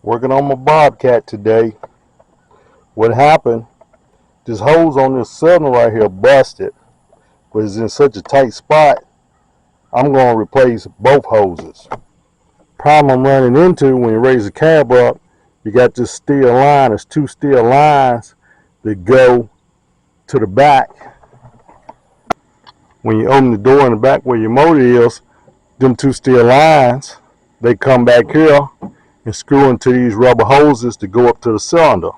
Working on my Bobcat today. What happened, this hose on this cylinder right here busted, but it's in such a tight spot, I'm going to replace both hoses. Problem I'm running into when you raise the cab up, you got this steel line. There's two steel lines that go to the back. When you open the door in the back where your motor is, them two steel lines, they come back here and screw into these rubber hoses to go up to the cylinder.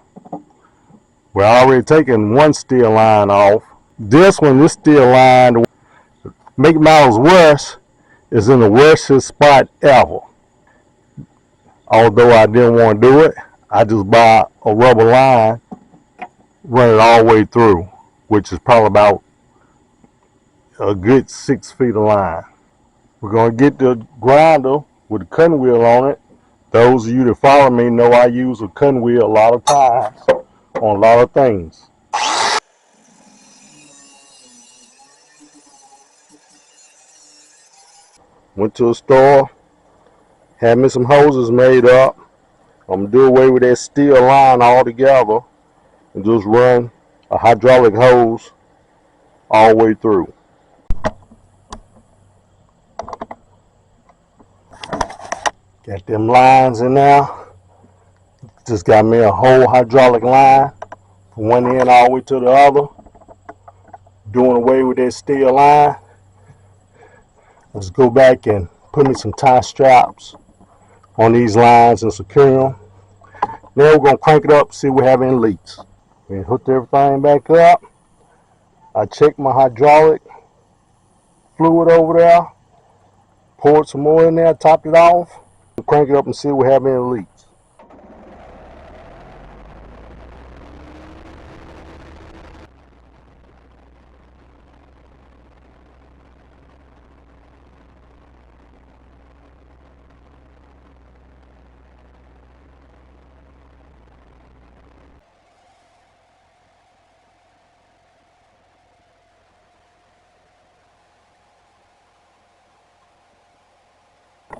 We're already taking one steel line off. This steel line, to make matters worse, is in the worstest spot ever. Although I didn't want to do it, I just buy a rubber line, run it all the way through, which is probably about a good 6 feet of line. We're going to get the grinder with a cutting wheel on it. Those of you that follow me know I use a cutting wheel a lot of times on a lot of things. Went to a store, had me some hoses made up. I'm going to do away with that steel line altogether and just run a hydraulic hose all the way through. Got them lines in there. Just got me a whole hydraulic line from one end all the way to the other. Doing away with that steel line. Let's go back and put me some tie straps on these lines and secure them. Now we're going to crank it up, see if we have any leaks. We hooked everything back up. I checked my hydraulic fluid over there. Poured some more in there, topped it off. We'll crank it up and see if we have any leaks.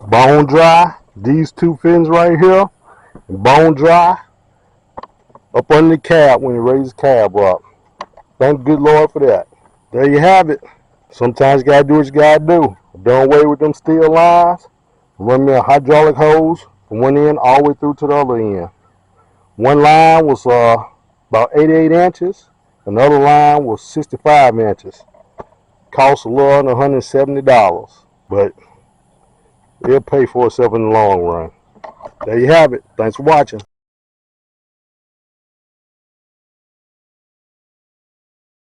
Bone dry, these two fins right here, and bone dry up under the cab when you raise the cab up. Thank the good Lord for that. There you have it. Sometimes you gotta do what you gotta do. I've done away with them steel lines. Run me a hydraulic hose from one end all the way through to the other end. One line was about 88 inches, another line was 65 inches. Cost a little under $170, but it'll pay for itself in the long run. There you have it. Thanks for watching.